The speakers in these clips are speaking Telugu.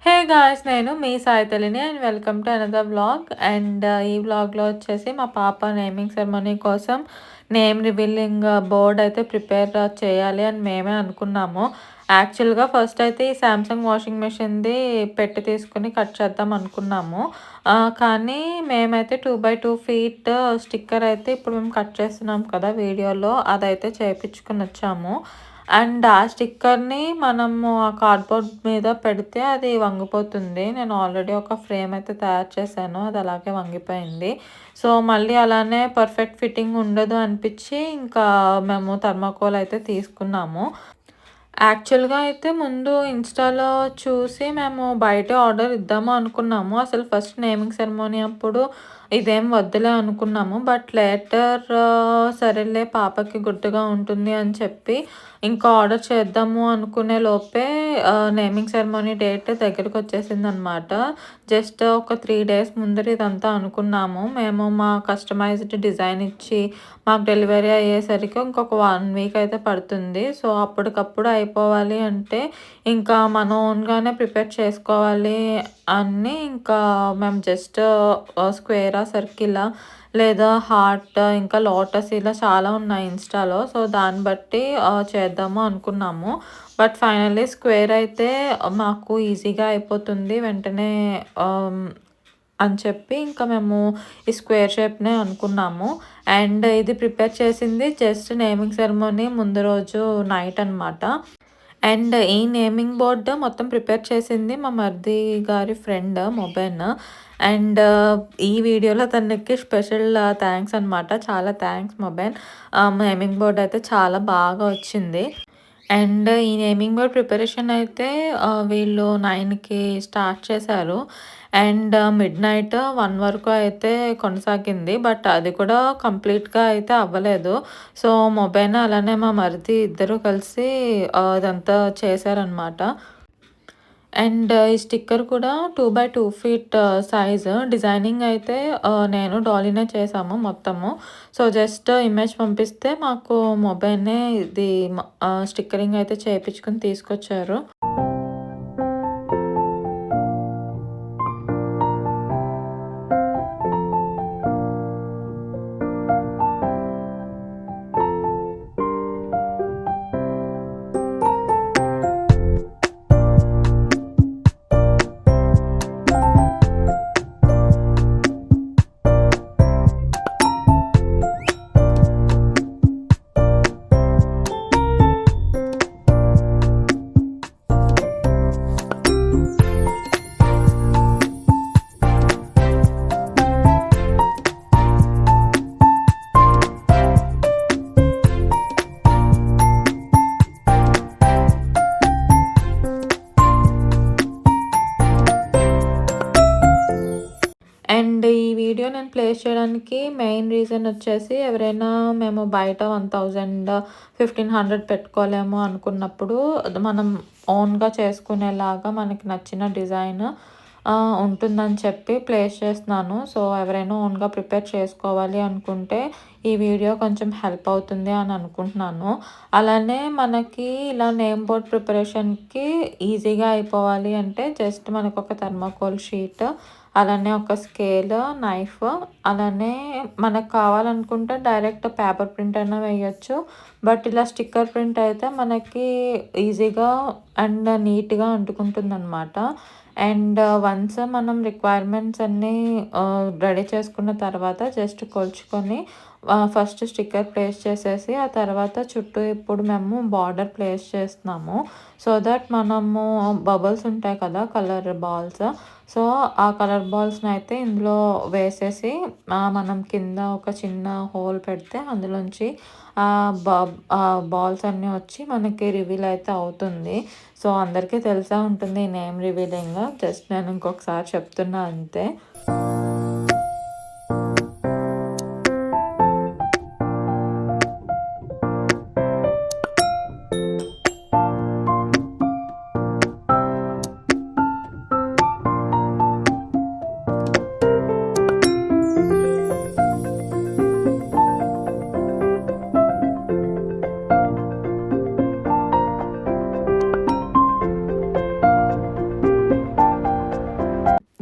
హే గాయ్స్! నేను మీ సాయితల్లిని and welcome to another vlog. ఈ వ్లాగ్‌లో వచ్చేసి మా పాప నేమింగ్ సెరమనీ కోసం నేమ్ రివీలింగ్ బోర్డ్ అయితే ప్రిపేర్ చేయాలి అని మేమే అనుకున్నాము. యాక్చువల్‌గా ఫస్ట్ అయితే ఈ సామ్‌సంగ్ వాషింగ్ మెషిన్‌ది పెట్టి తీసుకొని కట్ చేద్దాం అనుకున్నాము. కానీ మేమైతే 2x2 ఫీట్ స్టిక్కర్ అయితే ఇప్పుడు మేము కట్ చేస్తున్నాం కదా వీడియోలో, అదైతే చేపించుకొనొచ్చాము. ఆ స్టిక్కర్‌ని మనము ఆ కార్డ్‌బోర్డ్ మీద పెడితే అది వంగిపోతుంది. నేను ఆల్రెడీ ఒక ఫ్రేమ్ అయితే తయారు చేశాను. అది అలాగే వంగిపోయింది. సో, మళ్ళీ అలానే పర్ఫెక్ట్ ఫిట్టింగ్ ఉండదు అనిపిచ్చి ఇంకా మేము థర్మాకోల్ అయితే తీసుకున్నాము. యాక్చువల్‌గా అయితే ముందు ఇన్‌స్టాలో చూసి మేము బయటే ఆర్డర్ ఇద్దాము అనుకున్నాము. అసలు ఫస్ట్ నేమింగ్ సెరమనీ అప్పుడు ఇదేం వద్దులే అనుకున్నాము. బట్ లేటర్ సరేలే పాపకి గుర్తుగా ఉంటుంది అని చెప్పి ఇంకా ఆర్డర్ చేద్దాము అనుకునే లోపే నేమింగ్ సెరమనీ డేట్ దగ్గరకొచ్చేసిందనమాట. జస్ట్ ఒక 3 డేస్ ముందర ఇదంతా అనుకున్నాము. మేము మా కస్టమైజ్డ్ డిజైన్ ఇచ్చి మాకు డెలివరీ అయ్యేసరికి ఇంకొక 1 వీక్ అయితే పడుతుంది. సో, అప్పటికప్పుడు అయిపోవాలి అంటే ఇంకా మన ఓన్‌గానే ప్రిపేర్ చేసుకోవాలి అని ఇంకా మేము జస్ట్ స్క్వేరా, సర్కిలా లేదా హార్ట్ ఇంకా లోటస్ ఇలా చాలా ఉన్నాయి ఇన్‌స్టాలో. సో, దాన్ని బట్టి చేద్దాము అనుకున్నాము. బట్ ఫైనల్లీ స్క్వేర్ అయితే మాకు ఈజీగా అయిపోతుంది వెంటనే ఆహ్, అని చెప్పి ఇంకా మేము ఈ స్క్వేర్ షేప్‌నే అనుకున్నాము. ఇది ప్రిపేర్ చేసింది జస్ట్ నేమింగ్ సెరమనీ ముందు రోజు నైట్ అనమాట. ఈ నేమింగ్ బోర్డ్ మొత్తం ప్రిపేర్ చేసింది మా మరిది గారి ఫ్రెండ్ మొబైన్. అండ్ ఈ వీడియోలో తనకి స్పెషల్ థాంక్స్ అనమాట. చాలా థాంక్స్ మొబైన్. నేమింగ్ బోర్డ్ అయితే చాలా బాగా వచ్చింది. ఈ నేమింగ్ బోర్డ్ ప్రిపరేషన్ అయితే వీళ్ళు 9కి స్టార్ట్ చేశారు. మిడ్‌నైట్ 1 వరకు అయితే కొనసాగింది. బట్ అది కూడా కంప్లీట్‌గా అయితే అవ్వలేదు. సో, మొబైన్ అలానే మా మరిది ఇద్దరు కలిసి ఇదంతా చేశారనమాట. ఈ స్టిక్కర్ కూడా 2x2 ఫీట్ సైజు. డిజైనింగ్ అయితే నేను డాలీనే చేశాము మొత్తము. సో, జస్ట్ ఇమేజ్ పంపిస్తే మాకు మొబైల్‌నే ఇది స్టిక్కరింగ్ అయితే చేపించుకొని తీసుకొచ్చారు. ఈ వీడియో నేను ప్లేస్ చేయడానికి మెయిన్ రీజన్ వచ్చేసి ఎవరైనా మేము బయట 1000, 1500 పెట్టుకోలేము అనుకున్నప్పుడు మనం ఓన్‌గా చేసుకునేలాగా మనకి నచ్చిన డిజైన్ ఉంటుందని చెప్పి ప్లేస్ చేస్తున్నాను. సో, ఎవరైనా ఓన్‌గా ప్రిపేర్ చేసుకోవాలి అనుకుంటే ఈ వీడియో కొంచెం హెల్ప్ అవుతుంది అని అనుకుంటున్నాను. అలానే మనకి ఇలా నేమ్ బోర్డ్ ప్రిపరేషన్‌కి ఈజీగా అయిపోవాలి అంటే జస్ట్ మనకొక థర్మాకోల్ షీట్, అలానే ఒక స్కేల్, నైఫ్, అలానే మనకు కావాలనుకుంటే డైరెక్ట్ పేపర్ ప్రింట్ అయినా వేయొచ్చు. బట్ ఇలా స్టిక్కర్ ప్రింట్ అయితే మనకి ఈజీగా అండ్ నీట్‌గా అంటుకుంటుందనమాట. వన్స్ మనం రిక్వైర్మెంట్స్ అన్నీ రెడీ చేసుకున్న తర్వాత జస్ట్ కొలుచుకొని ఫస్ట్ స్టిక్కర్ ప్లేస్ చేసేసి ఆ తర్వాత చుట్టూ ఇప్పుడు మేము బార్డర్ ప్లేస్ చేస్తున్నాము. సో దట్ మనము బబుల్స్ ఉంటాయి కదా కలర్ బాల్స్. సో, ఆ కలర్ బాల్స్‌నయితే ఇందులో వేసేసి మనం కింద ఒక చిన్న హోల్ పెడితే అందులోంచి బాల్స్ అన్నీ వచ్చి మనకి రివీల్ అయితే అవుతుంది. సో, అందరికీ తెలిసే ఉంటుంది ఈ నేమ్ రివీలింగ్. జస్ట్ నేను ఇంకొకసారి చెప్తున్నా అంతే.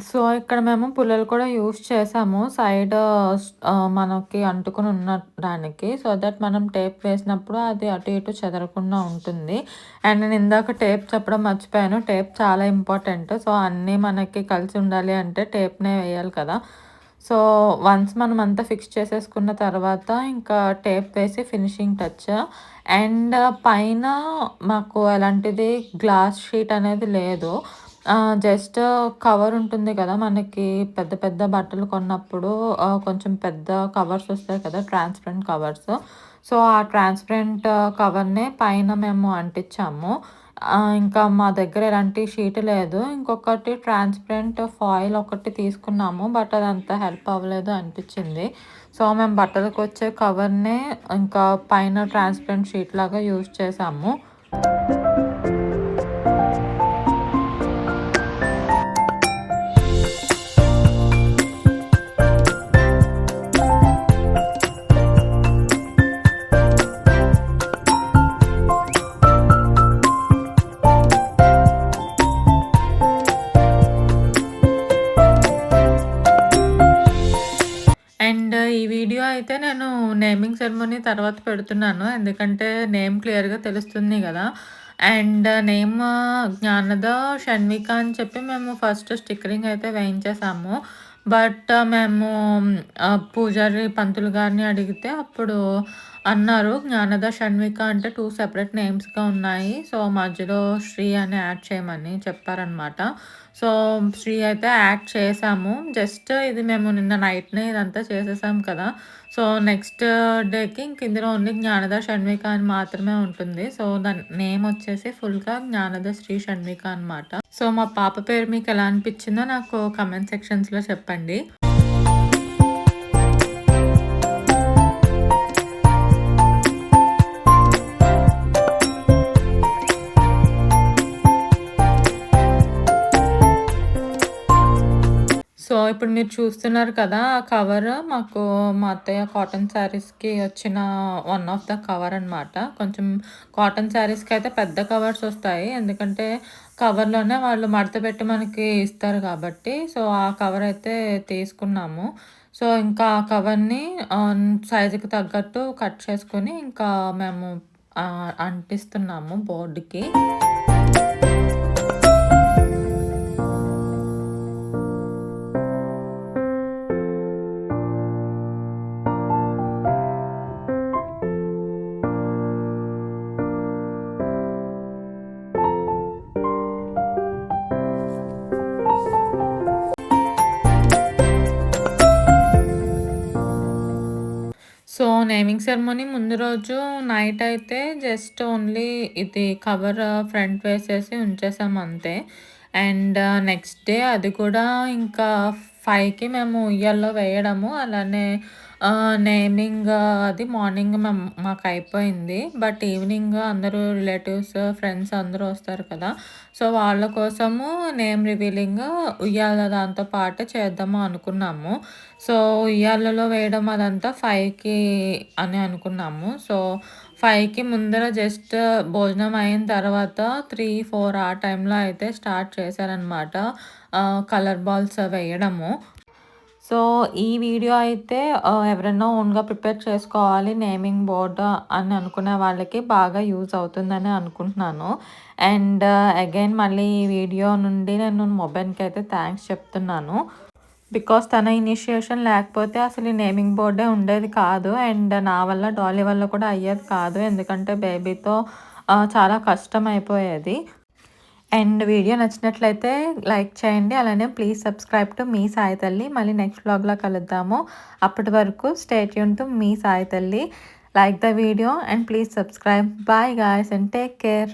సో, ఇక్కడ మేము పుల్లలు కూడా యూజ్ చేసాము. మనకి అంటుకొని ఉండడానికి. సో దట్ మనం టేప్ వేసినప్పుడు అది అటు ఇటు చెదరకుండా ఉంటుంది. అండ్ నేను ఇందాక టేప్ చెప్పడం మర్చిపోయాను. టేప్ చాలా ఇంపార్టెంట్. సో, అన్నీ మనకి కలిసి ఉండాలి అంటే టేప్‌నే వేయాలి కదా! సో, వన్స్ మనం అంతా ఫిక్స్ చేసేసుకున్న తర్వాత ఇంకా టేప్ వేసి ఫినిషింగ్ టచ్. అండ్ పైన మాకు ఎలాంటిది గ్లాస్ షీట్ అనేది లేదు. జస్ట్ కవర్ ఉంటుంది కదా! మనకి పెద్ద పెద్ద బట్టలు కొన్నప్పుడు కొంచెం పెద్ద కవర్స్ వస్తాయి కదా! Transparent covers. సో, ఆ ట్రాన్స్‌పరెంట్ కవర్‌నే పైన మేము అంటించాము. ఇంకా మా దగ్గర ఎలాంటి షీట్ లేదు. ఇంకొకటి ట్రాన్స్‌పరెంట్ ఫాయిల్ ఒకటి తీసుకున్నాము. బట్ అదంత హెల్ప్ అవ్వలేదు అనిపించింది. సో, మేము బట్టలకొచ్చే కవర్‌నే ఇంకా పైన ట్రాన్స్‌పరెంట్ షీట్ లాగా యూజ్ చేసాము. అండ్ ఈ వీడియో అయితే నేను నేమింగ్ సెరమనీ తర్వాత పెడుతున్నాను. ఎందుకంటే నేమ్ క్లియర్‌గా తెలుస్తుంది గదా! అండ్ నేమ్ జ్ఞానద షణ్విక అని చెప్పి మేము ఫస్ట్ స్టిక్కరింగ్ అయితే వేయించేసాము. బట్ మేము పూజారి పంతులు గారిని అడిగితే అప్పుడు అన్నారు, జ్ఞానద, షణ్విక అంటే 2 సెపరేట్ నేమ్స్‌గా ఉన్నాయి. సో, మధ్యలో శ్రీ అని యాడ్ చేయమని చెప్పారనమాట. సో, శ్రీ అయితే యాడ్ చేసాము. జస్ట్ ఇది మేము నిన్న నైట్‌నే ఇదంతా చేసేసాం కదా! సో, నెక్స్ట్ డేకి ఇంక ఇందులో ఓన్లీ జ్ఞానద, షణ్విక అని మాత్రమే ఉంటుంది. సో, దాని నేమ్ వచ్చేసి ఫుల్‌గా జ్ఞానద శ్రీ షణ్విక అనమాట. సో, మా పాప పేరు మీకెలా అనిపిచ్చిందో నాకు కామెంట్ సెక్షన్స్‌లో చెప్పండి. సో, ఇప్పుడు మీరు చూస్తున్నారు కదా! ఆ కవర్ మాకు మా అత్తయ్య కాటన్ శారీస్‌కి వచ్చిన వన్ ఆఫ్ ద కవర్ అనమాట. కొంచెం కాటన్ శారీస్‌కయితే పెద్ద కవర్స్ వస్తాయి. ఎందుకంటే కవర్‌లోనే వాళ్ళు మడత పెట్టి మనకి ఇస్తారు కాబట్టి. సో, ఆ కవర్ అయితే తీసుకున్నాము. సో, ఇంకా ఆ కవర్‌ని సైజుకి తగ్గట్టు కట్ చేసుకొని ఇంకా మేము అంటిస్తున్నాము బోర్డ్‌కి. సో, నేమింగ్ సెరమనీ ముందు రోజు నైట్ అయితే జస్ట్ ఓన్లీ ఇది కవర్ ఫ్రంట్ వేసేసి ఉంచేసాము అంతే. అండ్ నెక్స్ట్ డే అది కూడా ఇంకా 5కి మేము ఉయ్యాల్లో వేయడము, అలానే నేమింగ్ అది మార్నింగ్ మాకయిపోయింది. బట్ ఈవినింగ్ అందరూ రిలేటివ్స్, ఫ్రెండ్స్ అందరూ వస్తారు కదా! సో, వాళ్ళ కోసము నేమ్ రివీలింగ్ ఉయ్యాల దాంతో పాటు చేద్దాము అనుకున్నాము. సో, ఉయ్యాలలో వేయడం అదంతా 5కి అని అనుకున్నాము. సో, 5కి ముందర జస్ట్ భోజనం అయిన తర్వాత 3, 4 ఆ టైంలో అయితే స్టార్ట్ చేశారనమాట కలర్ బాల్స్ వేయడము. సో, ఈ వీడియో అయితే ఎవరైనా ఓన్‌గా ప్రిపేర్ చేసుకోవాలి నేమింగ్ బోర్డ్ అని అనుకునే వాళ్ళకి బాగా యూజ్ అవుతుందని అనుకుంటున్నాను. అండ్ అగైన్ మళ్ళీ ఈ వీడియో నుండి నేను మొబైల్‌కి అయితే థ్యాంక్స్ చెప్తున్నాను. బికాస్ తన ఇనిషియేషన్ లేకపోతే అసలు ఈ నేమింగ్ బోర్డే ఉండేది కాదు. అండ్ నా వల్ల, డాలీ వల్ల కూడా అయ్యేది కాదు. ఎందుకంటే బేబీతో చాలా కష్టం అయిపోయేది. అండ్ వీడియో నచ్చినట్లయితే లైక్ చేయండి. అలానే ప్లీజ్ సబ్స్క్రైబ్ టు మీ సాయి తల్లి. మళ్ళీ నెక్స్ట్ వ్లాగ్‌లో కలుద్దాము. అప్పటి వరకు స్టే ట్యూన్ టు మీ సాయి తల్లి. Like the video and please subscribe. Bye guys and take care.